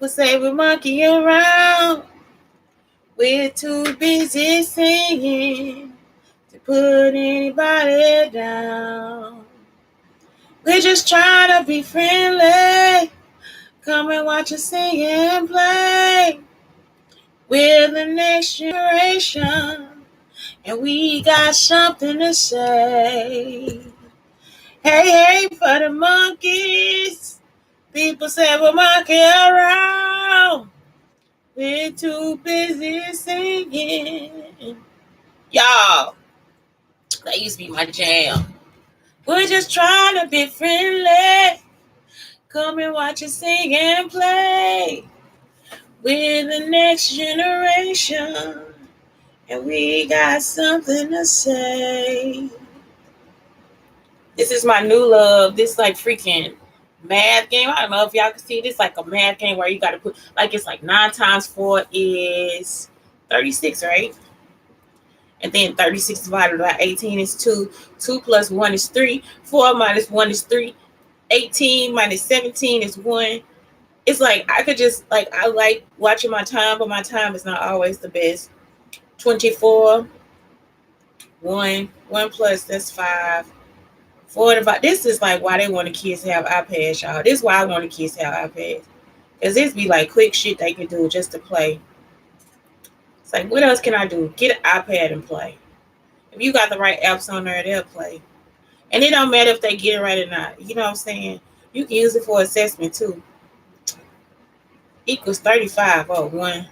We'll say we monkey around. We're too busy singing to put anybody down. We're just trying to be friendly. Come and watch us sing and play. We're the next generation, and we got something to say. Hey, hey, for the monkeys. People say we're monkey around. We're too busy singing. Y'all, that used to be my jam. We're just trying to be friendly. Come and watch us sing and play. We're the next generation, and we got something to say. This is my new love. This like freaking math game. I don't know if y'all can see this, like a math game where you got to put, like, it's like 9 times 4 is 36, right? And then 36 divided by 18 is 2. 2 plus 1 is 3. 4 minus 1 is 3. 18 minus 17 is 1. It's like I could just, like, I like watching my time, but my time is not always the best. 24, 1 plus, that's 5. 4 to 5. This is like why they want the kids to have iPads, y'all. This is why I want the kids to have iPads. Because this be like quick shit they can do just to play. It's like, what else can I do? Get an iPad and play. If you got the right apps on there, they'll play. And it don't matter if they get it right or not. You know what I'm saying? You can use it for assessment too. Equals 35. Oh, 1.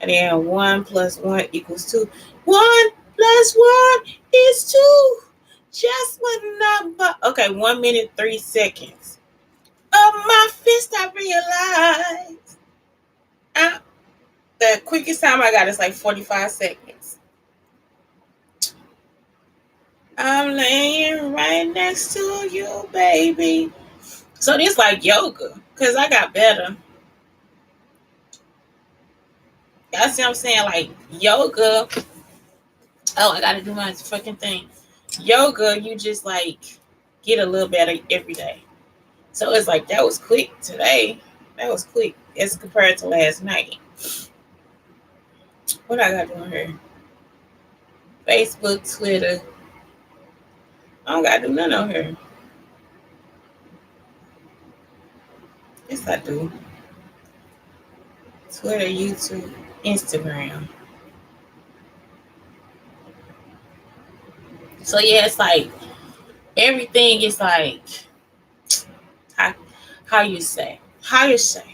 And then 1 plus 1 equals 2. 1 plus 1 is 2. Just one number. Okay, 1 minute, 3 seconds. Of my fist, I realized the quickest time I got is like 45 seconds. I'm laying right next to you, baby. So this like yoga, because I got better. Y'all see what I'm saying? Like yoga. Oh, I got to do my fucking thing. Yoga, you just like get a little better every day. So it's like, that was quick today. That was quick as compared to last night. What I got doing here? Facebook, Twitter. I don't got to do nothing on here. Yes, I do. Twitter, YouTube, Instagram. So yeah, it's like everything is like how you say. Shante.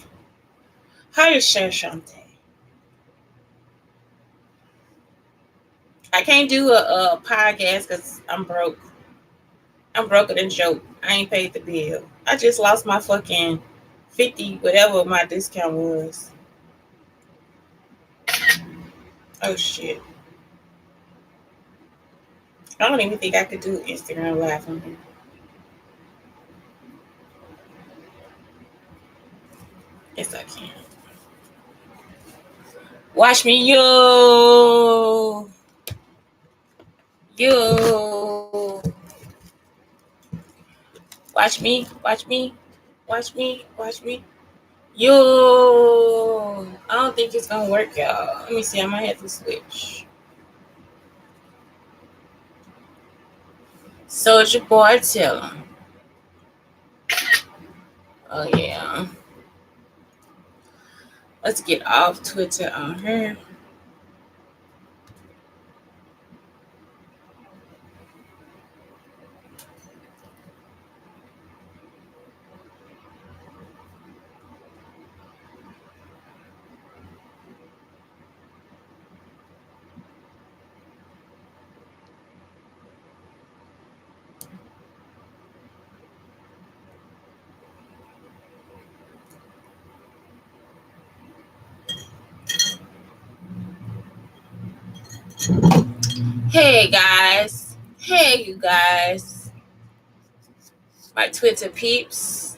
I can't do a podcast because I'm broke. I'm broker than joke. I ain't paid the bill. I just lost my fucking 50, whatever my discount was. Oh shit. I don't even think I could do Instagram live on here. Yes, I can. Watch me, yo. Yo. Watch me. Watch me. Watch me. Watch me. Yo. I don't think it's going to work, y'all. Let me see. I might have to switch. Soldier Boy, tell him. Oh, yeah. Let's get off Twitter on her. Hey, guys. Hey, you guys. My Twitter peeps.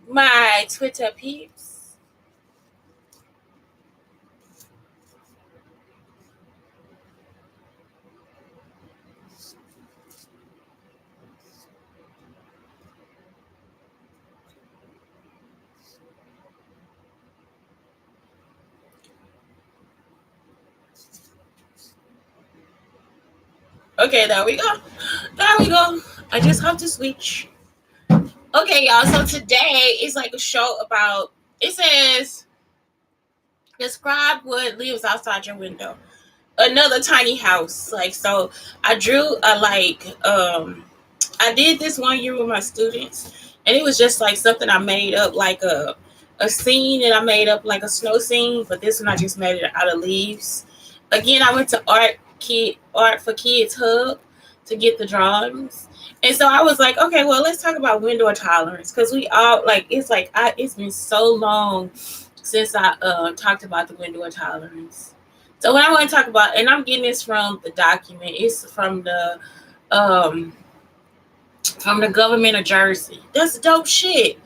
My Twitter peeps. Okay, there we go. There we go. I just have to switch. Okay, y'all. So today is like a show about. It says describe what lives outside your window. Another tiny house. Like so, I drew a I did this one year with my students, and it was just like something I made up, like a scene that I made up, like a snow scene. But this one I just made it out of leaves. Again, I went to Art for Kids Hub to get the drawings, and so I was like, okay, well, let's talk about window tolerance because we all it's been so long since I talked about the window tolerance. So what I want to talk about, and I'm getting this from the document, it's um from the government of Jersey. That's dope shit.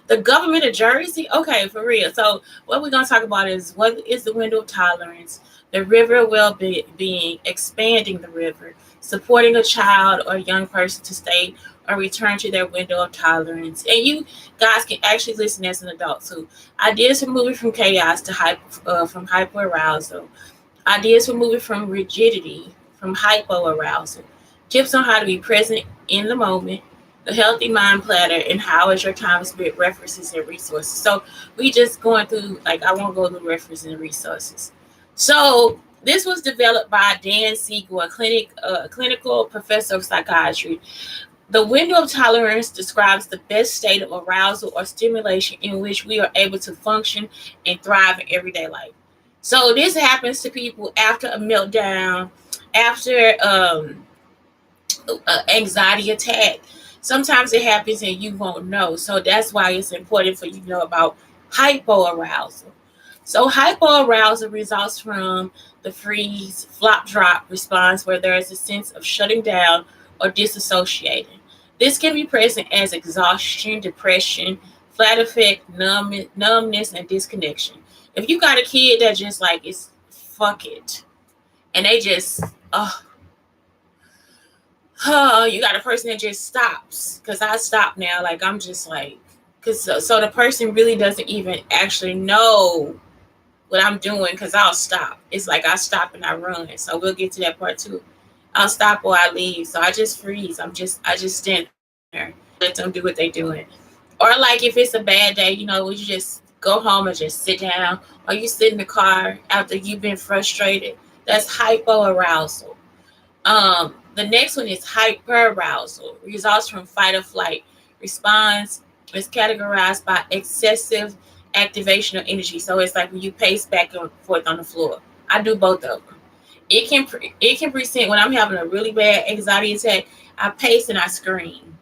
The government of Jersey? Okay, for real. So what we're gonna talk about is what is the window of tolerance, the river well-being, expanding the river, supporting a child or young person to stay or return to their window of tolerance. And you guys can actually listen as an adult too. Ideas for moving from chaos to from hyperarousal. Ideas for moving from rigidity, from hypoarousal. Tips on how to be present in the moment. The healthy mind platter and how is your time spent references and resources. So we just going through like I won't go through references and resources. So this was developed by Dan Siegel, a clinical professor of psychiatry. The window of tolerance describes the best state of arousal or stimulation in which we are able to function and thrive in everyday life. So this happens to people after a meltdown, after anxiety attack. Sometimes it happens and you won't know. So that's why it's important for you to know about hypoarousal. So hypoarousal results from the freeze, flop, drop response where there is a sense of shutting down or disassociating. This can be present as exhaustion, depression, flat effect, numbness, and disconnection. If you got a kid that just like is fuck it, and they just you got a person that just stops. Because I stop now, like I'm just like, because so the person really doesn't even actually know what I'm doing because I'll stop. It's like I stop and I run. So we'll get to that part too. I'll stop or I leave. So I just freeze. I just stand there. Let them do what they're doing. Or like if it's a bad day, you just go home and just sit down, or you sit in the car after you've been frustrated. That's hypoarousal. The next one is hyperarousal. Results from fight or flight. Response is categorized by excessive activation of energy. So it's like when you pace back and forth on the floor. I do both of them. It can present when I'm having a really bad anxiety attack. I pace and I scream.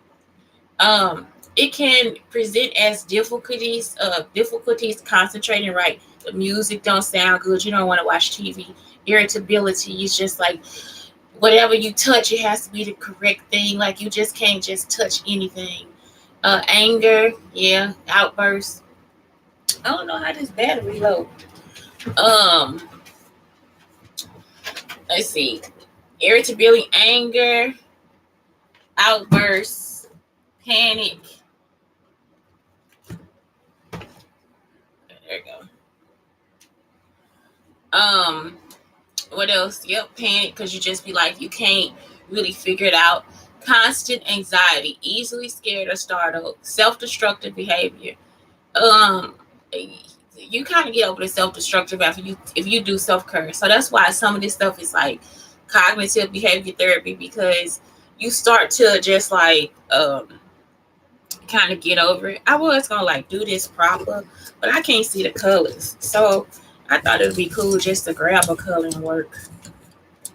Um, it can present as difficulties concentrating. Right, the music don't sound good. You don't want to watch TV. Irritability is just like whatever you touch, it has to be the correct thing. Like you just can't just touch anything. Anger, yeah, outbursts. I don't know how this battery low. Um, let's see. Irritability, anger, outbursts, panic. There you go. What else? Yep, panic because you just be like you can't really figure it out. Constant anxiety, easily scared or startled, self-destructive behavior. Um, you kind of get over the self-destructive after if you do self-care. So that's why some of this stuff is like cognitive behavior therapy because you start to just like kind of get over it. I was gonna like do this proper, but I can't see the colors, so I thought it would be cool just to grab a color and work.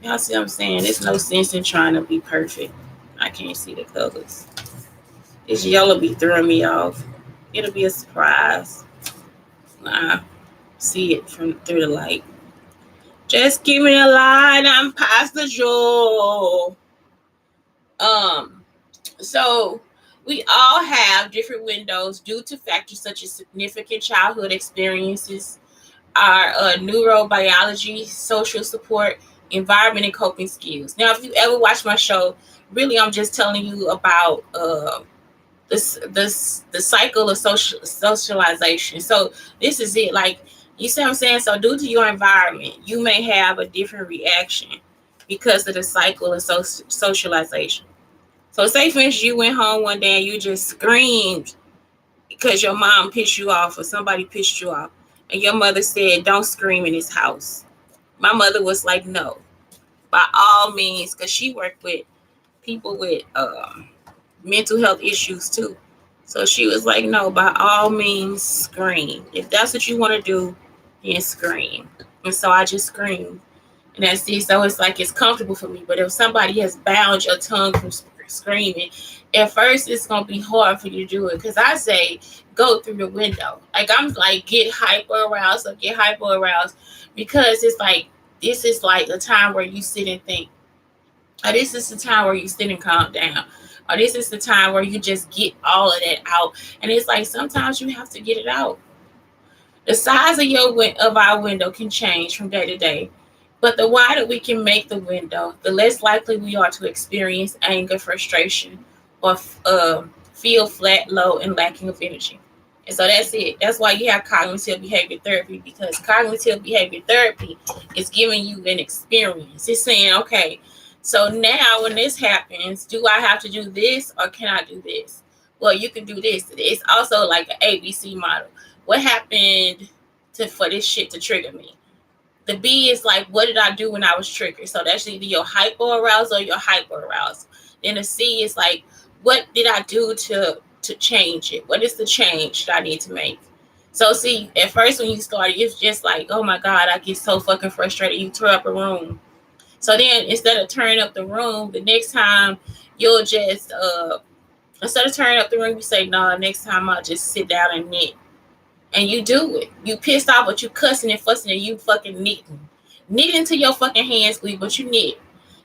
Y'all see what I'm saying? There's no sense in trying to be perfect. I can't see the colors. This yellow be throwing me off. It'll be a surprise when I see it from through the light. Just give me a line. I'm Pastor Joe. Um, so we all have different windows due to factors such as significant childhood experiences, our neurobiology, social support, environment, and coping skills. Now, if you ever watch my show, really, I'm just telling you about the cycle of socialization. So this is it. Like you see what I'm saying? So due to your environment, you may have a different reaction. because of the cycle of socialization. So say for instance you went home one day and you just screamed because your mom pissed you off or somebody pissed you off, and your mother said, "Don't scream in this house." My mother was like, "No, by all means," because she worked with people with mental health issues too. So she was like, "No, by all means, scream. If that's what you want to do, then scream." And so I just screamed. And that's it. So it's like it's comfortable for me. But if somebody has bound your tongue from screaming, at first it's gonna be hard for you to do it. Because I say go through the window. Like I'm like get hyper aroused or get hyper aroused, because it's like this is like a time where you sit and think. Or this is the time where you sit and calm down. Or this is the time where you just get all of that out. And it's like sometimes you have to get it out. The size of our window can change from day to day, but the wider we can make the window, the less likely we are to experience anger, frustration, or feel flat, low, and lacking of energy. And so that's it. That's why you have cognitive behavior therapy, because cognitive behavior therapy is giving you an experience. It's saying, okay, so now when this happens, do I have to do this or can I do this? Well, you can do this. It's also like an ABC model. What happened for this shit to trigger me? The B is like, what did I do when I was triggered? So that's either your hypo-arousal or your hyper-arousal. Then the C is like, what did I do to change it? What is the change that I need to make? So see, at first when you started, it's just like, oh my God, I get so fucking frustrated. You tear up a room. So then instead of turning up the room, the next time you'll just, instead of turning up the room, you say, no, next time I'll just sit down and knit. And you do it. You pissed off, but you cussing and fussing and you fucking knitting. Knitting to your fucking hands, but you knit.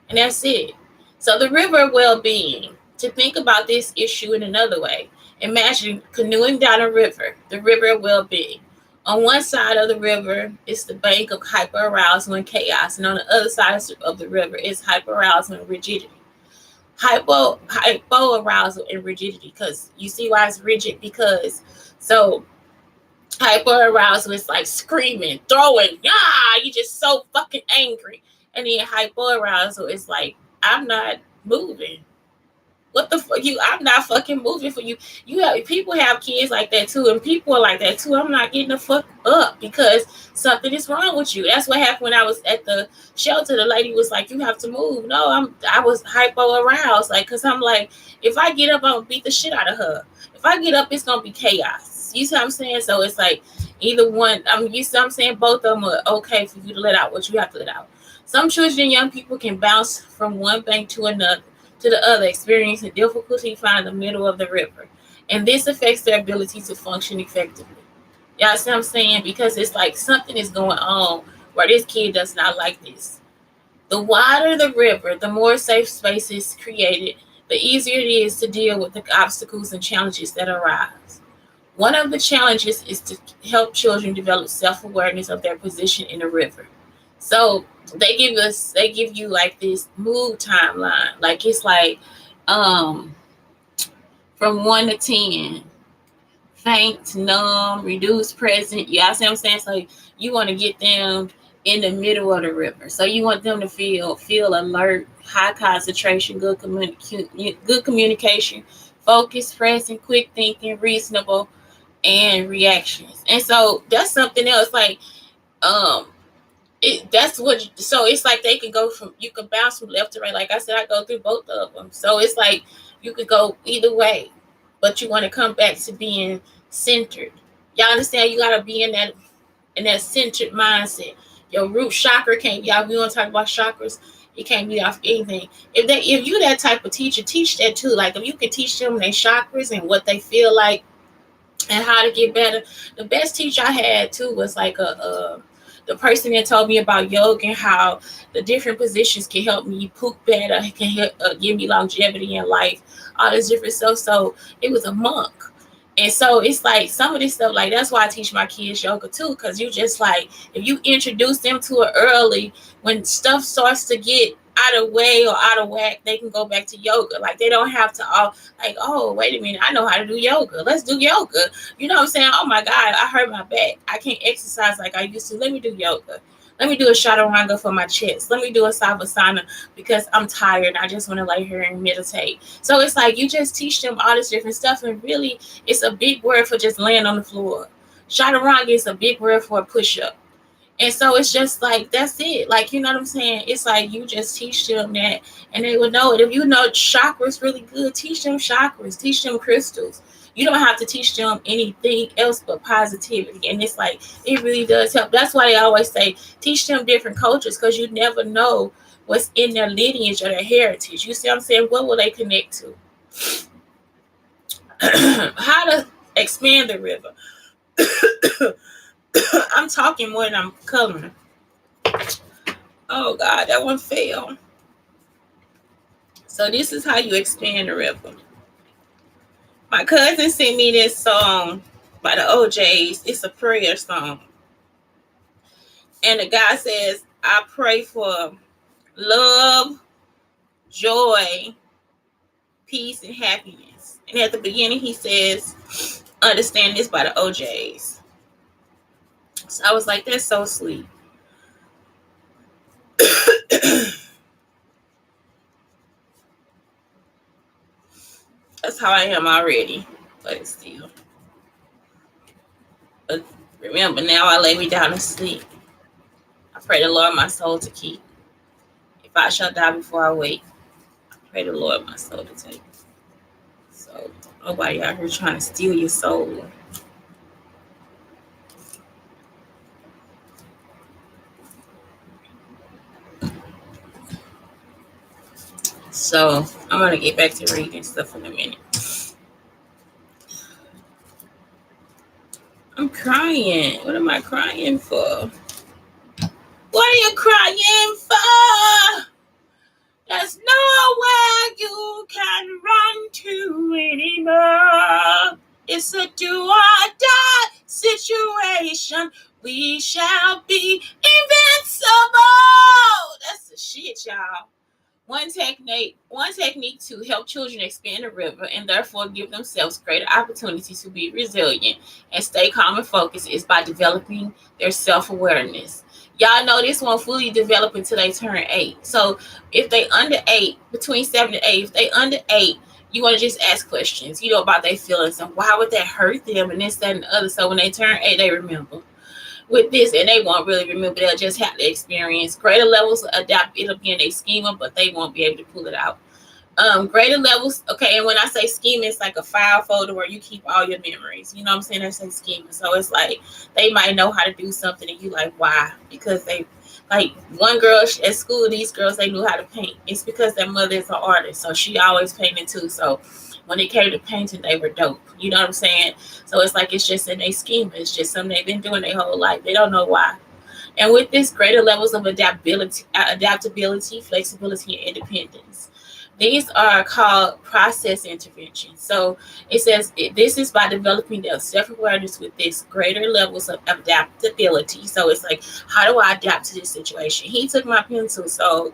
And that's it. So the river of well-being, to think about this issue in another way. Imagine canoeing down a river, the river of well-being. On one side of the river is the bank of hyper-arousal and chaos. And on the other side of the river is hyper-arousal and rigidity. Hypo-arousal and rigidity. Because you see why it's rigid? Because so hyper arousal is like screaming, throwing, you just so fucking angry. And then hyper arousal is like, I'm not moving. What the fuck? I'm not fucking moving for you. People have kids like that too, and people are like that too. I'm not getting the fuck up because something is wrong with you. That's what happened when I was at the shelter. The lady was like, "You have to move." No, I was hypo aroused, like, cause I'm like, if I get up, I'm gonna beat the shit out of her. If I get up, it's gonna be chaos. You see what I'm saying? So it's like either one. You see what I'm saying? Both of them are okay for you to let out what you have to let out. Some children and young people can bounce from one bank to another to the other, experiencing difficulty finding the middle of the river. And this affects their ability to function effectively. Y'all see what I'm saying? Because it's like something is going on where this kid does not like this. The wider the river, the more safe space is created, the easier it is to deal with the obstacles and challenges that arise. One of the challenges is to help children develop self-awareness of their position in the river. So they give you like this mood timeline. Like it's like from 1 to 10. Faint, numb, reduced, present. You see what I'm saying? So you want to get them in the middle of the river. So you want them to feel alert, high concentration, good communication, focus, present, quick thinking, reasonable, and reactions. And so that's something else. Like that's what. So it's like they can go from, you can bounce from left to right. Like I said, I go through both of them. So it's like you could go either way, but you want to come back to being centered. Y'all understand? You gotta be in that centered mindset. Your root chakra can't. Y'all, we want to talk about chakras. It can't be off anything. If you that type of teacher, teach that too. Like if you can teach them their chakras and what they feel like and how to get better. The best teacher I had too was like the person that told me about yoga and how the different positions can help me poop better, can help, give me longevity in life, all this different stuff. So it was a monk. And so it's like some of this stuff, like that's why I teach my kids yoga too, because you just like, if you introduce them to it early, when stuff starts to get out of way or out of whack, they can go back to yoga. Like they don't have to all like, oh, wait a minute, I know how to do yoga. Let's do yoga. You know what I'm saying? Oh my God, I hurt my back. I can't exercise like I used to. Let me do yoga. Let me do a chaturanga for my chest. Let me do a savasana because I'm tired. I just want to lay here and meditate. So it's like you just teach them all this different stuff, and really, it's a big word for just laying on the floor. Chaturanga is a big word for a push-up. And so it's just like, that's it. Like, you know what I'm saying? It's like you just teach them that and they would know it. If you know chakras really good, teach them chakras, teach them crystals. You don't have to teach them anything else but positivity. And it's like, it really does help. That's why they always say, teach them different cultures, because you never know what's in their lineage or their heritage. You see what I'm saying? What will they connect to? How to expand the river. I'm talking more than I'm coloring. Oh God, that one failed. So this is how you expand the river. My cousin sent me this song by the OJs. It's a prayer song. And the guy says, I pray for love, joy, peace, and happiness. And at the beginning he says, understand this by the OJs. So I was like, that's so sweet. That's how I am already. But still. But remember, now I lay me down to sleep. I pray the Lord my soul to keep. If I shall die before I wake, I pray the Lord my soul to take. So nobody out here trying to steal your soul. So I'm gonna get back to reading stuff in a minute. I'm crying. What am I crying for? What are you crying for? There's nowhere you can run to anymore. It's a do or die situation. We shall be invincible. That's the shit, y'all. One technique to help children expand the river and therefore give themselves greater opportunity to be resilient and stay calm and focused is by developing their self-awareness. Y'all know this won't fully develop until they turn 8. So if they under 8, between 7 and 8, if they under 8, you want to just ask questions, about their feelings and why would that hurt them and this, that, and the other. So when they turn 8, they remember. With this, and they won't really remember, they'll just have to experience greater levels of adapt. It'll be in a schema, but they won't be able to pull it out. Greater levels, okay, and when I say schema, it's like a file folder where you keep all your memories. You know what I'm saying? That's a schema. So it's like they might know how to do something and you like, why? Because they, like one girl at school, these girls, they knew how to paint. It's because their mother is an artist, so she always painted too. So when it came to painting, they were dope. You know what I'm saying? So it's like it's just in their schema. It's just something they've been doing their whole life. They don't know why. And with this, greater levels of adaptability, flexibility, and independence. These are called process interventions. So it says this is by developing their self-awareness with this greater levels of adaptability. So it's like, how do I adapt to this situation? He took my pencil, so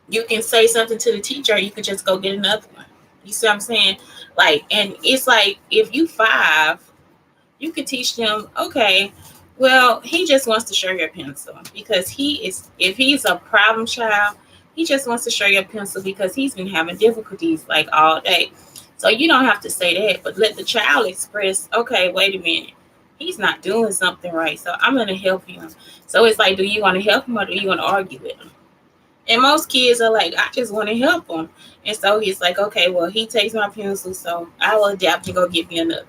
you can say something to the teacher, or you could just go get another one. You see what I'm saying? Like, and it's like if you 5, you could teach them, okay, well, he just wants to share your pencil because if he's a problem child, he just wants to share your pencil because he's been having difficulties like all day. So you don't have to say that, but let the child express, okay, wait a minute. He's not doing something right, so I'm going to help him. So it's like, do you want to help him or do you want to argue with him? And most kids are like, I just want to help him. And so he's like, okay, well, he takes my pencil, so I will adapt and go get me another.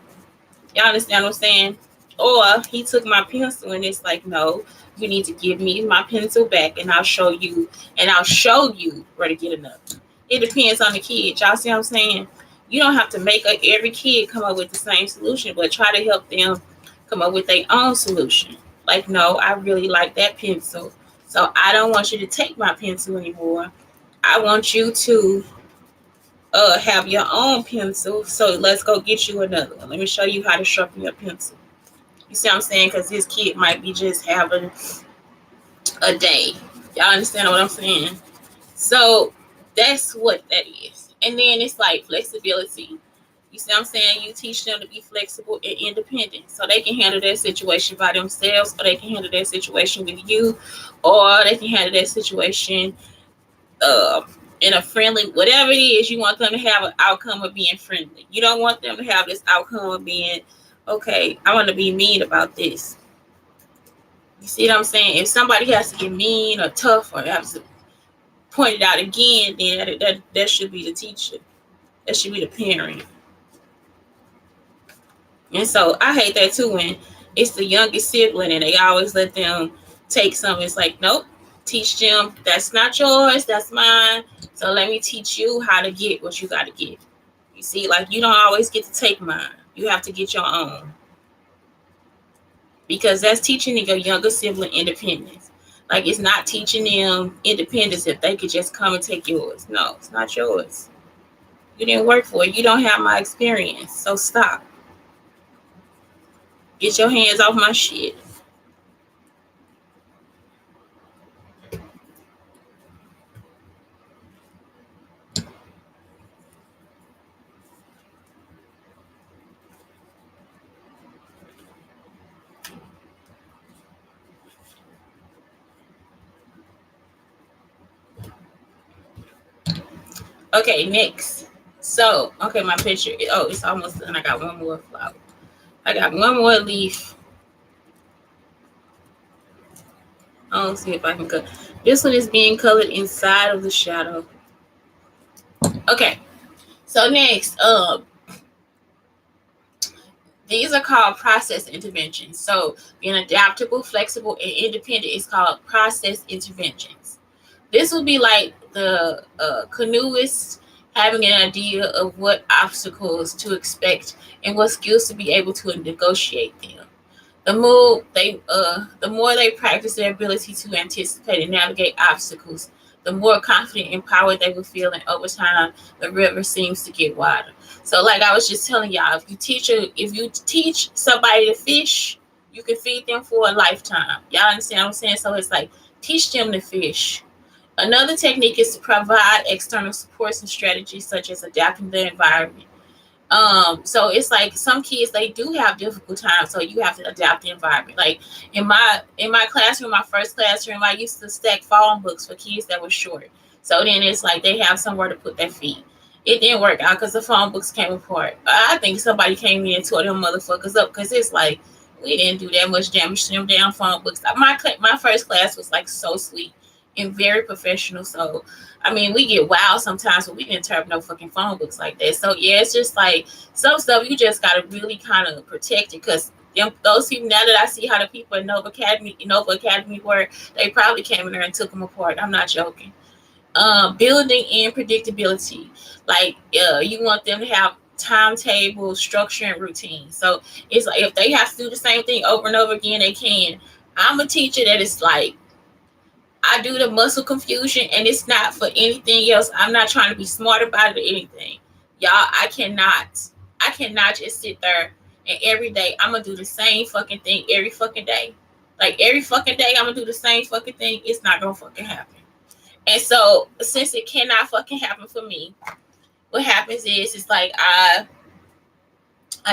Y'all understand what I'm saying? Or he took my pencil and it's like, no, you need to give me my pencil back and I'll show you where to get another. It depends on the kid. Y'all see what I'm saying? You don't have to make every kid come up with the same solution, but try to help them come up with their own solution. Like, no, I really like that pencil, so I don't want you to take my pencil anymore. I want you to have your own pencil, so let's go get you another one. Let me show you how to sharpen your pencil. You see what I'm saying? Because this kid might be just having a day. Y'all understand what I'm saying? So that's what that is. And then it's like flexibility. You see what I'm saying? You teach them to be flexible and independent so they can handle their situation by themselves, or they can handle their situation with you, or they can handle their situation uh, in a friendly, whatever it is. You want them to have an outcome of being friendly. You don't want them to have this outcome of being, okay, I want to be mean about this. You see what I'm saying? If somebody has to get mean or tough or has to point it out again, then that should be the teacher. That should be the parent. And so I hate that too when it's the youngest sibling and they always let them take something. It's like, nope, teach them that's not yours, that's mine. So let me teach you how to get what you got to get. You see, like you don't always get to take mine. You have to get your own. Because that's teaching your younger sibling independence. Like it's not teaching them independence if they could just come and take yours. No, it's not yours. You didn't work for it. You don't have my experience. So stop. Get your hands off my shit. Okay, next. So, okay, my picture. Oh, it's almost done. I got one more flower. I got one more leaf. I'll see if I can cut. This one is being colored inside of the shadow. Okay. So next, these are called process interventions. So being adaptable, flexible, and independent is called process interventions. This will be like the canoeist having an idea of what obstacles to expect and what skills to be able to negotiate them. The more they practice their ability to anticipate and navigate obstacles, the more confident and empowered they will feel, and over time, the river seems to get wider. So, like I was just telling y'all, if you teach somebody to fish, you can feed them for a lifetime. Y'all understand what I'm saying? So it's like teach them to fish. Another technique is to provide external supports and strategies such as adapting the environment. So it's like some kids, they do have difficult times, so you have to adapt the environment. Like in my classroom, my first classroom, I used to stack phone books for kids that were short. So then it's like they have somewhere to put their feet. It didn't work out because the phone books came apart. I think somebody came in and tore them motherfuckers up because it's like we didn't do that much damage to them damn phone books. My first class was like so sweet and very professional. So I mean, we get wild sometimes, but we didn't tear up no fucking phone books like that. So yeah, it's just like some stuff you just gotta really kind of protect it, because those people, now that I see how the people in Nova Academy were, they probably came in there and took them apart. I'm not joking. Building in predictability, like you want them to have timetable, structure, and routine. So it's like if they have to do the same thing over and over again, they can. I'm a teacher that is like, I do the muscle confusion, and it's not for anything else. I'm not trying to be smart about it or anything. Y'all, I cannot just sit there and every day I'm gonna do the same fucking thing every fucking day. Like every fucking day I'm gonna do the same fucking thing. It's not gonna fucking happen. And so since it cannot fucking happen for me, what happens is it's like I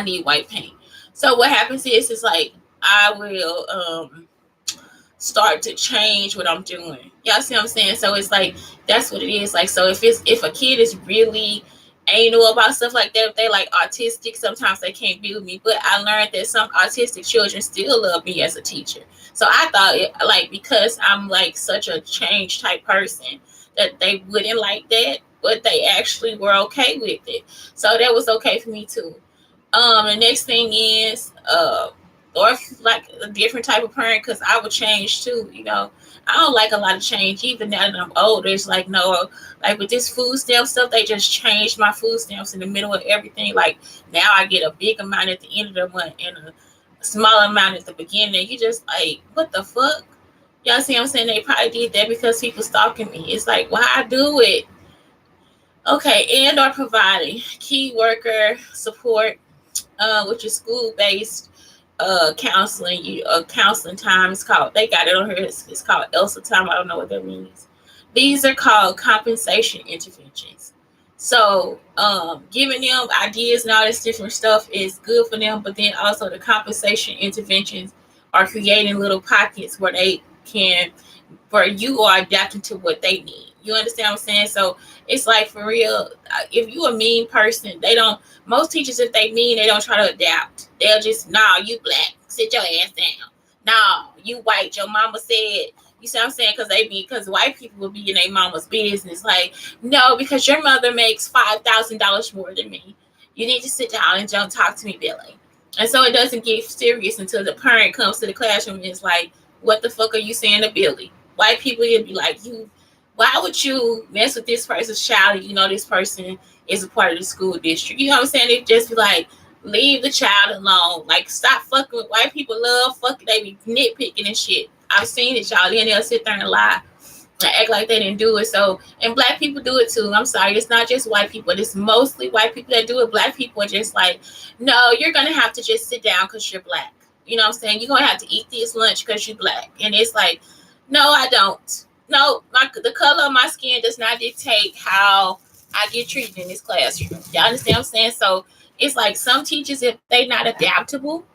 need white paint. So what happens is it's like I will start to change what I'm doing. Y'all see what I'm saying? So it's like that's what it is. Like, so if a kid is really anal about stuff like that, if they like autistic, sometimes they can't be with me. But I learned that some autistic children still love me as a teacher. So I thought like because I'm like such a change type person that they wouldn't like that, but they actually were okay with it. So that was okay for me too. The next thing is or if like a different type of parent, because I would change too, you know. I don't like a lot of change even now that I'm older. It's like no, like with this food stamp stuff, they just changed my food stamps in the middle of everything. Like now I get a big amount at the end of the month and a small amount at the beginning. You just like, what the fuck? Y'all see what I'm saying? They probably did that because people stalking me. It's like, why I do it? Okay, and or providing key worker support, which is school based counseling time. It's called, they got it on here, it's called Elsa time. I don't know what that means. These are called compensation interventions. So giving them ideas and all this different stuff is good for them, but then also the compensation interventions are creating little pockets where they can, where you are adapting to what they need. You understand what I'm saying? So it's like, for real, if you a mean person, they don't, most teachers, if they mean, they don't try to adapt. They'll just, nah, you black, sit your ass down. Nah, you white, your mama said. You see what I'm saying? Because white people will be in their mama's business. Like, no, because your mother makes $5,000 more than me. You need to sit down and don't talk to me, Billy. And so it doesn't get serious until the parent comes to the classroom and is like, what the fuck are you saying to Billy? White people, you'll be like, you, why would you mess with this person's child and you know this person is a part of the school district? You know what I'm saying? They just be like, leave the child alone. Like, stop fucking with white people. Love fucking, they be nitpicking and shit. I've seen it, y'all. Then they'll sit there and lie and act like they didn't do it. So, and black people do it too. I'm sorry, it's not just white people. It's mostly white people that do it. Black people are just like, no, you're gonna have to just sit down because you're black. You know what I'm saying? You're gonna have to eat this lunch because you're black. And it's like, no, I don't. No, the color of my skin does not dictate how I get treated in this classroom. Y'all understand what I'm saying? So it's like, some teachers, if they not adaptable,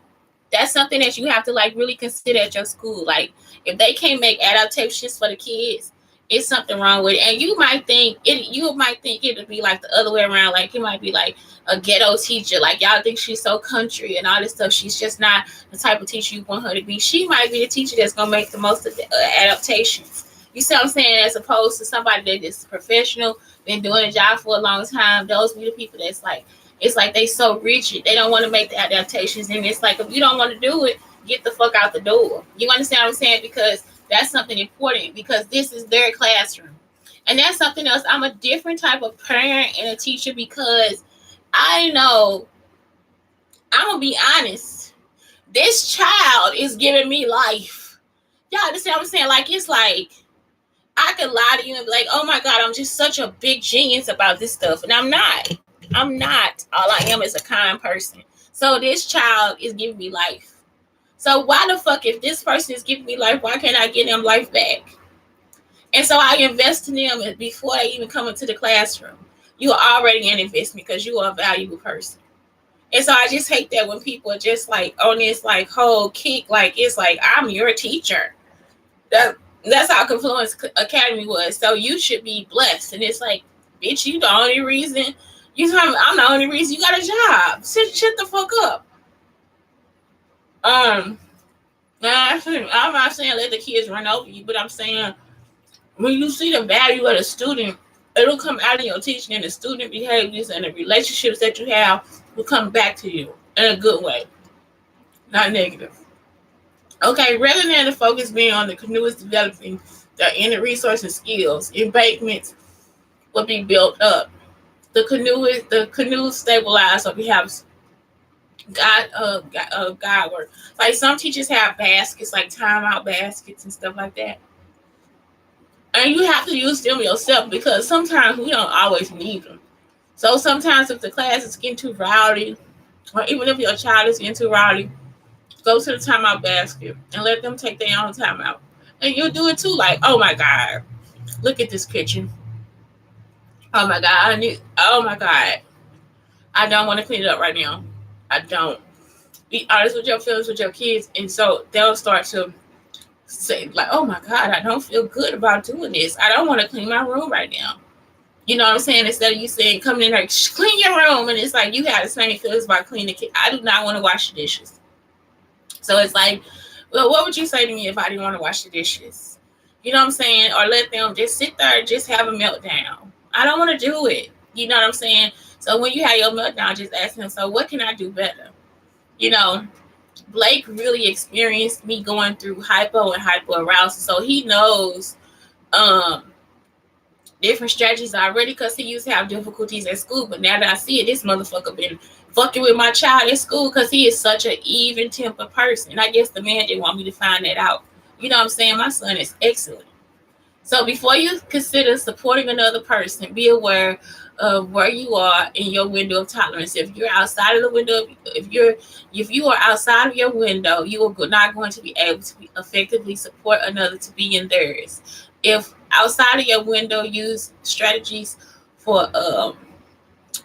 that's something that you have to like really consider at your school. Like, if they can't make adaptations for the kids, it's something wrong with it. And you might think it would be like the other way around. Like, it might be like a ghetto teacher. Like, y'all think she's so country and all this stuff. She's just not the type of teacher you want her to be. She might be the teacher that's gonna make the most of the adaptations. You see what I'm saying? As opposed to somebody that is professional, been doing a job for a long time. Those be the people that's like, it's like they so rigid. They don't want to make the adaptations. And it's like, if you don't want to do it, get the fuck out the door. You understand what I'm saying? Because that's something important, because this is their classroom. And that's something else. I'm a different type of parent and a teacher, because I know, I'm going to be honest, this child is giving me life. Y'all understand what I'm saying? Like, it's like, I could lie to you and be like, oh my God, I'm just such a big genius about this stuff. And I'm not. I'm not. All I am is a kind person. So this child is giving me life. So why the fuck, if this person is giving me life, why can't I give them life back? And so I invest in them before they even come into the classroom. You are already an investment because you are a valuable person. And so I just hate that when people are just like on this like whole kick, like it's like, I'm your teacher. That's how Confluence Academy was. So you should be blessed. And it's like, bitch, you the only reason. I'm the only reason you got a job. Shut the fuck up. I'm not saying let the kids run over you, but I'm saying when you see the value of the student, it'll come out of your teaching, and the student behaviors and the relationships that you have will come back to you in a good way, not negative. Okay, rather than the focus being on the canoeists developing their inner resource and skills, embankments will be built up. The canoe stabilized, so we have God work. Like, some teachers have baskets, like timeout baskets and stuff like that. And you have to use them yourself, because sometimes we don't always need them. So sometimes if the class is getting too rowdy, or even if your child is getting too rowdy, go to the timeout basket and let them take their own timeout. And you'll do it too. Like, oh my God, look at this kitchen. Oh my God, oh my God, I don't want to clean it up right now. I don't. Be honest with your feelings with your kids. And so they'll start to say, like, oh my God, I don't feel good about doing this. I don't want to clean my room right now. You know what I'm saying? Instead of you saying, coming in there, clean your room. And it's like, you have the same feelings about cleaning the kitchen. I do not want to wash the dishes. So it's like, well, what would you say to me if I didn't want to wash the dishes? You know what I'm saying? Or let them just sit there and just have a meltdown. I don't want to do it. You know what I'm saying? So when you have your meltdown, just ask them, so what can I do better? You know, Blake really experienced me going through hypo and hypoarousal. So he knows different strategies already, because he used to have difficulties at school. But now that I see it, this motherfucker been fucking with my child at school, because he is such an even-tempered person. And I guess the man didn't want me to find that out. You know what I'm saying? My son is excellent. So before you consider supporting another person, be aware of where you are in your window of tolerance. If you're outside of the window, if you are outside of your window, you are not going to be able to effectively support another to be in theirs. If outside of your window, use strategies for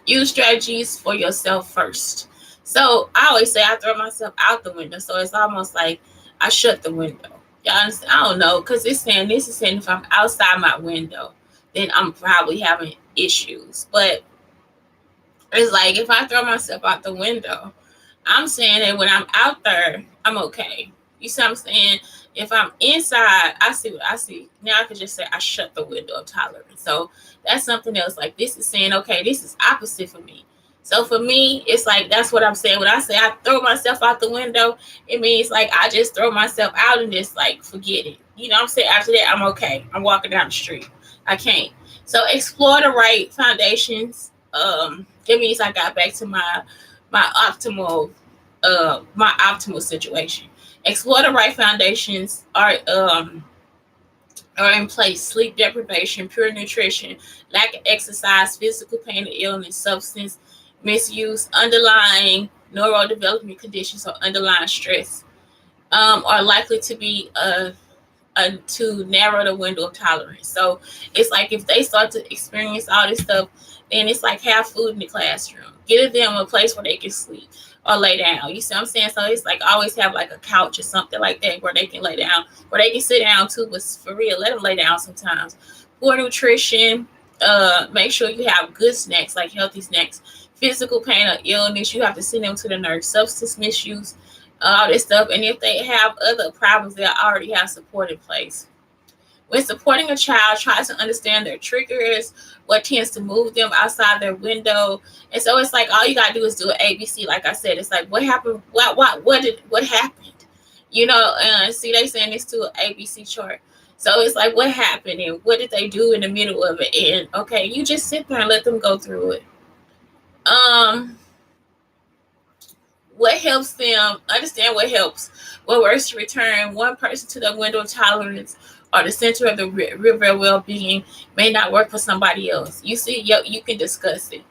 Use strategies for yourself first. So I always say I throw myself out the window. So it's almost like I shut the window. Y'all understand? I don't know, because this is saying if I'm outside my window, then I'm probably having issues. But it's like if I throw myself out the window, I'm saying that when I'm out there, I'm okay. You see what I'm saying? If I'm inside, I see what I see. Now I can just say I shut the window of tolerance. So that's something else. Like this is saying, okay, this is opposite for me. So for me, it's like that's what I'm saying. When I say I throw myself out the window, it means like I just throw myself out and just like forget it. You know what I'm saying? After that, I'm okay. I'm walking down the street. I can't. So explore the right foundations. It means I got back to my optimal situation. Explore the right foundations are in place: sleep deprivation, poor nutrition, lack of exercise, physical pain or illness, substance misuse, underlying neurodevelopment conditions or underlying stress are likely to be to narrow the window of tolerance. So it's like if they start to experience all this stuff, then it's like have food in the classroom. Get them a place where they can sleep or lay down. You see what I'm saying? So it's like always have like a couch or something like that where they can lay down, where they can sit down too, but for real, let them lay down sometimes. Poor nutrition, make sure you have good snacks, like healthy snacks. Physical pain or illness, you have to send them to the nurse. Substance misuse, all this stuff. And if they have other problems, they already have support in place. When supporting a child, try to understand their triggers, what tends to move them outside their window. And so it's like all you gotta do is do an ABC. Like I said, it's like what happened, what happened? You know, see they saying this to an ABC chart. So it's like what happened and what did they do in the middle of it? And okay, you just sit there and let them go through it. What helps them understand what helps. What works to return one person to the window of tolerance or the center of the river well-being may not work for somebody else. You see, you can discuss it.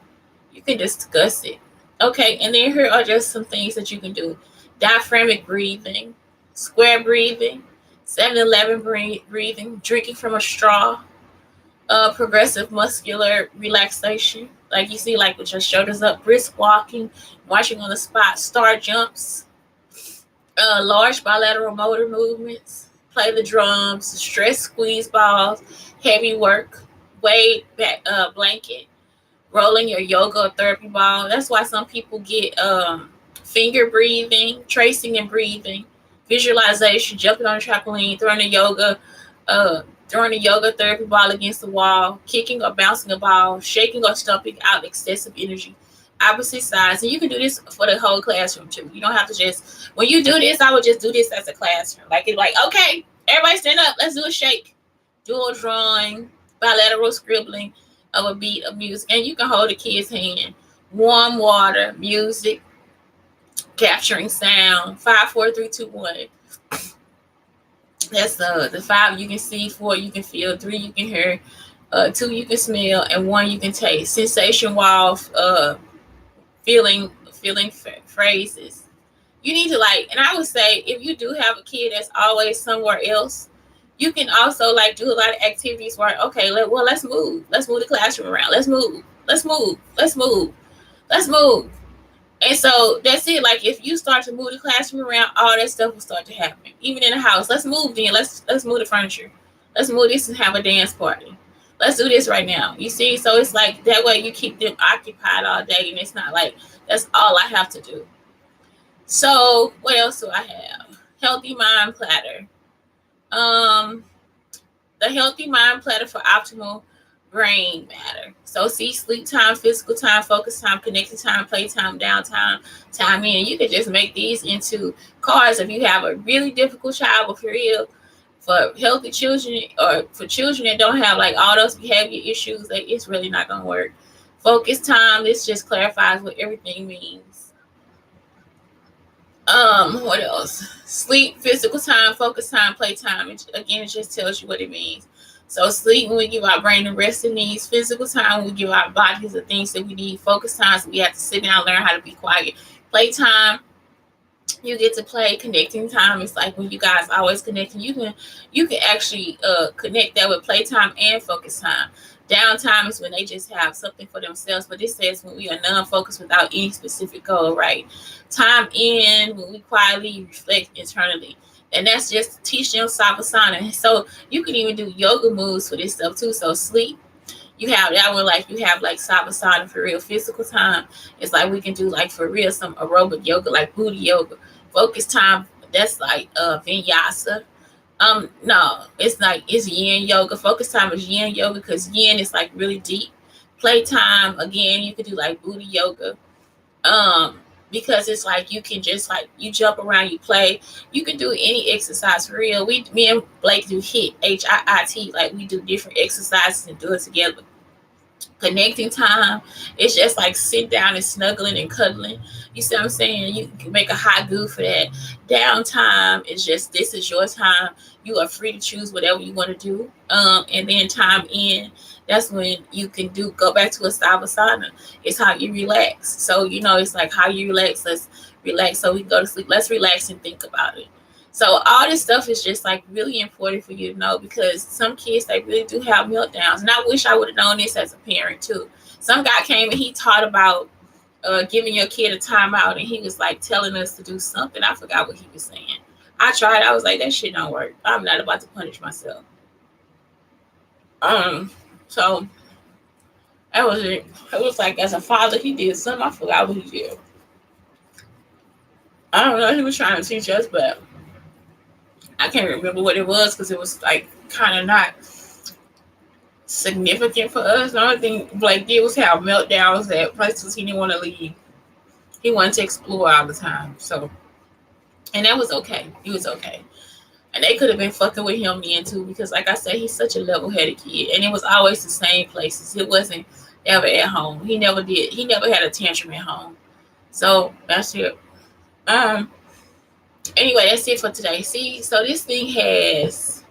You can discuss it. Okay, and then here are just some things that you can do. Diaphragmatic breathing, square breathing, 7-11 breathing, drinking from a straw, progressive muscular relaxation. Like you see, like with your shoulders up, brisk walking, marching on the spot, star jumps, large bilateral motor movements, play the drums, stress squeeze balls, heavy work, weight back blanket, rolling your yoga or therapy ball. That's why some people get finger breathing, tracing and breathing, visualization, jumping on a trampoline, throwing a yoga therapy ball against the wall, kicking or bouncing a ball, shaking or stumping out excessive energy, opposite sides. And you can do this for the whole classroom too. You don't have to just, when you do this, I would just do this as a classroom. Like it's like, okay, everybody stand up, let's do a shake. Dual drawing, bilateral scribbling of a beat of music. And you can hold a kid's hand. Warm water, music, capturing sound. 5, 4, 3, 2, 1. That's the 5 you can see, 4 you can feel, 3 you can hear, 2 you can smell, and 1 you can taste. Sensation while feeling phrases. You need to like, and I would say if you do have a kid that's always somewhere else, you can also like do a lot of activities where okay, let's move the classroom around, let's move, let's move. And so that's it. Like if you start to move the classroom around, all that stuff will start to happen. Even in the house, let's move. Then let's move the furniture. Let's move this and have a dance party. Let's do this right now. You see, so it's like that way you keep them occupied all day, and it's not like that's all I have to do. So what else do I have? Healthy mind platter. The healthy mind platter for optimal brain matter. So see, sleep time, physical time, focus time, connected time, play time, downtime, time in. You can just make these into cards if you have a really difficult child with real for healthy children or for children that don't have like all those behavior issues. That it's really not gonna work. Focus time. This just clarifies what everything means. What else? Sleep, physical time, focus time, play time. It just tells you what it means. So sleep, when we give our brain the rest it needs. Physical time, when we give our bodies the things that we need. Focus time, so we have to sit down and learn how to be quiet. Play time, you get to play. Connecting time, it's like when you guys always connecting. You can actually connect that with playtime and focus time. Downtime is when they just have something for themselves. But this says when we are non-focused without any specific goal, right? Time in when we quietly reflect internally. And that's just teach them savasana. So you can even do yoga moves for this stuff too. So sleep. You have that one, like you have like savasana for real physical time. It's like we can do like for real some aerobic yoga, like booty yoga. Focus time, that's like vinyasa. No, it's like it's yin yoga. Focus time is yin yoga because yin is like really deep. Playtime again, you could do like booty yoga. Um, because it's like you can just like you jump around, you play. You can do any exercise for real. Me and Blake do HIIT, like we do different exercises and do it together. Connecting time, it's just like sit down and snuggling and cuddling. You see what I'm saying? You can make a hot goo for that. Downtime is just this is your time. You are free to choose whatever you want to do. And then time in, that's when you can do go back to a savasana. It's how you relax. So it's like how you relax. Let's relax so we can go to sleep. Let's relax and think about it. So all this stuff is just like really important for you to know because some kids they really do have meltdowns. And I wish I would have known this as a parent too. Some guy came and he taught about giving your kid a timeout, and he was like telling us to do something. I forgot what he was saying. I tried. I was like, that shit don't work. I'm not about to punish myself. So that was it. It was like as a father, he did something. I forgot what he did. I don't know. He was trying to teach us, but I can't remember what it was because it was like kind of not significant for us. The only thing Blake did was have meltdowns at places he didn't want to leave. He wanted to explore all the time. So, and that was okay. He was okay. And they could have been fucking with him then too because, like I said, he's such a level-headed kid. And it was always the same places. It wasn't ever at home. He never did. He never had a tantrum at home. So that's it. Anyway, that's it for today. See, so this thing has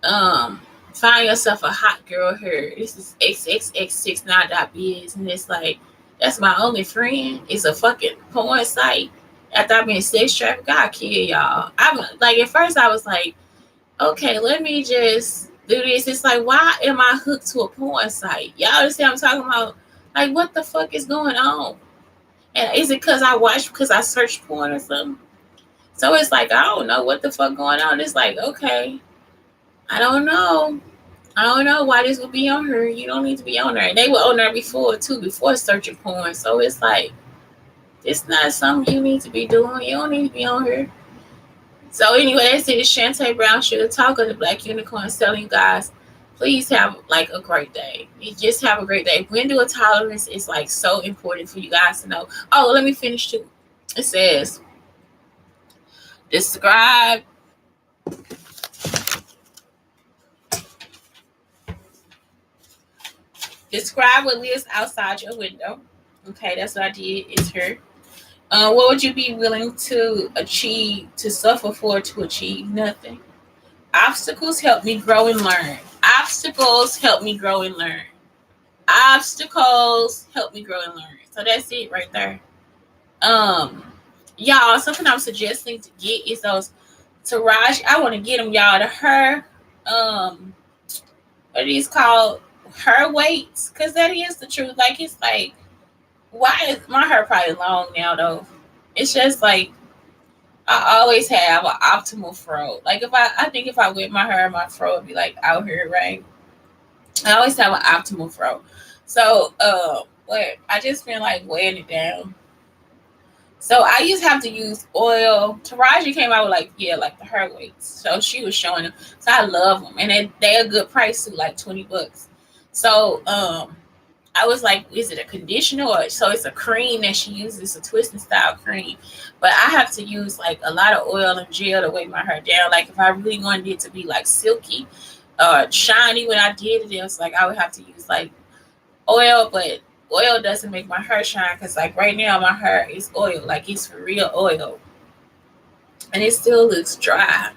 um find yourself a hot girl here. This is xxx69.biz, and it's like that's my only friend. It's a fucking porn site. After I've been sex trafficked, God kill y'all. I'm like at first I was like, okay, let me just do this. It's like why am I hooked to a porn site? Y'all understand what I'm talking about? Like what the fuck is going on? And is it because I searched porn or something? So it's like I don't know what the fuck going on. It's like okay, I don't know. I don't know why this would be on her. You don't need to be on there. And they were on there before too, before searching porn. So it's like it's not something you need to be doing. You don't need to be on here. So anyway, that's it. It's Shante Brown Sugar Talk of the Black Unicorns telling you guys, please have like a great day. You just have a great day. Window of tolerance is like so important for you guys to know. Oh, let me finish too. It says describe what lives outside your window. Okay, that's what I did. It's her. What would you be willing to achieve, to suffer for, to achieve? Nothing. Obstacles help me grow and learn. Obstacles help me grow and learn. Obstacles help me grow and learn. So that's it right there. Um, y'all, something I'm suggesting to get is those Taraji. I want to get them, y'all, to her. What are these called? Her weights, because that is the truth. Like it's like, why is my hair probably long now though? It's just like I always have an optimal fro. Like I think if I whip my hair, my fro would be like out here, right? I always have an optimal fro. So, but I just been like weighing it down. So I used to have to use oil. Taraji came out with like like the hair weights. So she was showing them. So I love them, and they're a good price too, like $20. So I was like, is it a conditioner? Or, so it's a cream that she uses. It's a twisting style cream. But I have to use like a lot of oil and gel to weigh my hair down. Like if I really wanted it to be like silky, shiny when I did it, it was like I would have to use like oil. But oil doesn't make my hair shine because like right now my hair is oil. Like it's for real oil. And it still looks dry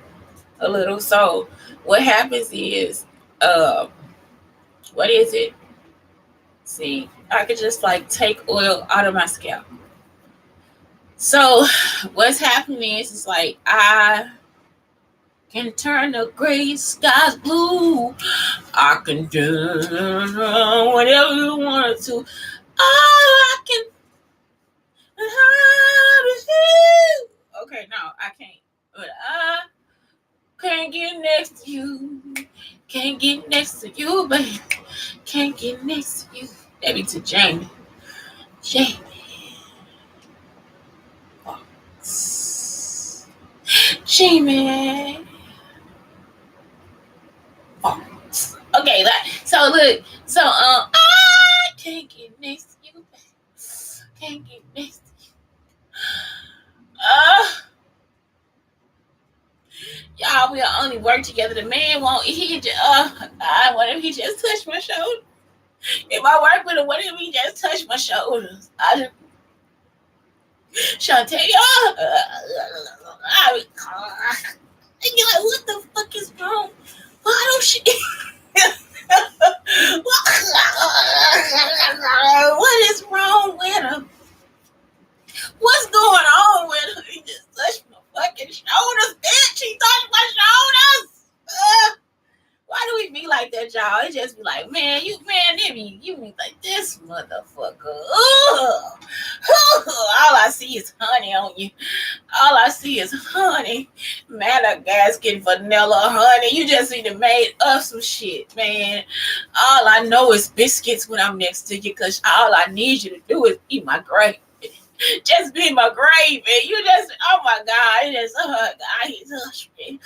a little. So what happens is, what is it? See, I could just like take oil out of my scalp. So what's happening is like can turn the gray skies blue. I can do whatever you want to. I can. Okay, no, I can't. But I can't get next to you. Can't get next to you, baby. Can't get next to you. Maybe to Jamie. Jamie. Fox. Jamie. Fox. Okay, so look. So I can't get next to you, baby. Can't get next to you. Y'all, we'll only work together. The man won't. I wonder if he just touched my shoulder. If I work with him, what if he just touched my shoulders? Shante, you're like, what the fuck is wrong? Why don't she? What is wrong with him? What's going on with him? He just touched my fucking shoulders, bitch. He touched my shoulders. Why do we be like that, y'all? It just be like, man, you be like this motherfucker. All I see is honey on you. All I see is honey. Madagascar vanilla honey. You just need to made up some shit, man. All I know is biscuits when I'm next to you, because all I need you to do is eat my gravy. Just be my gravy. You just, oh my God, it just, oh God, he touched me.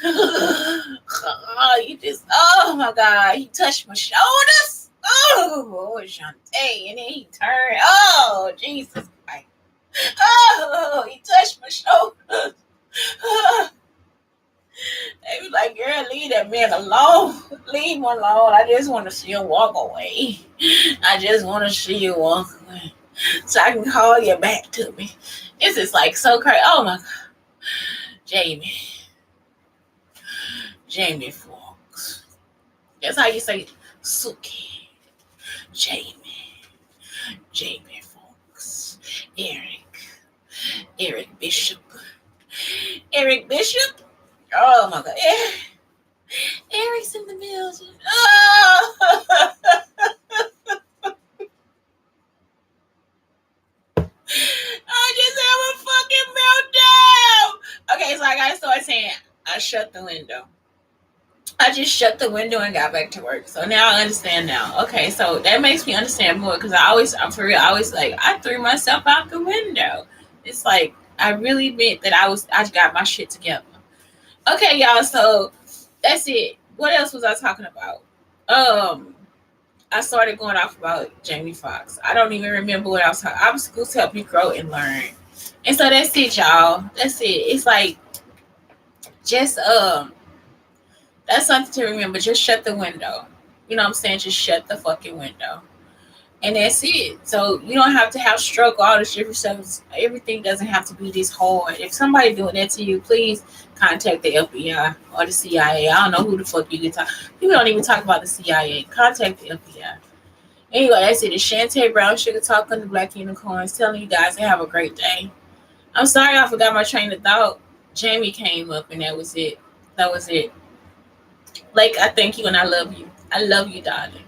Oh my God, he touched my shoulders. Oh, Shante, and then he turned. Oh, Jesus Christ. Oh, he touched my shoulders. They be like, girl, leave that man alone. Leave him alone. I just want to see him walk away. I just want to see you walk away, so I can call you back to me. This is like so crazy. Oh my God. Jamie Foxx. That's how you say Suki. Jamie Foxx. Eric Bishop. Oh my God. Eric's in the building. Oh. I just have a fucking meltdown. Okay, so I gotta start saying, I shut the window. I just shut the window and got back to work. So now I understand now. Okay, so that makes me understand more, because I'm for real, I always like, I threw myself out the window. It's like, I really meant that I got my shit together. Okay, y'all, so that's it. What else was I talking about? I started going off about Jamie Foxx. I don't even remember what I was talking. Obstacles help you grow and learn. And so that's it, y'all. That's it. It's like, just that's something to remember. Just shut the window. You know what I'm saying? Just shut the fucking window. And that's it. So you don't have to have struggle, all this different stuff. Everything doesn't have to be this hard. If somebody doing that to you, please contact the FBI or the CIA. I don't know who the fuck you can talk. People don't even talk about the CIA. Contact the FBI. Anyway, that's it. It's Shante Brown Sugar Talk on the Black Unicorns, telling you guys to have a great day. I'm sorry I forgot my train of thought. Jamie came up and that was it. Like, I thank you and I love you. I love you, darling.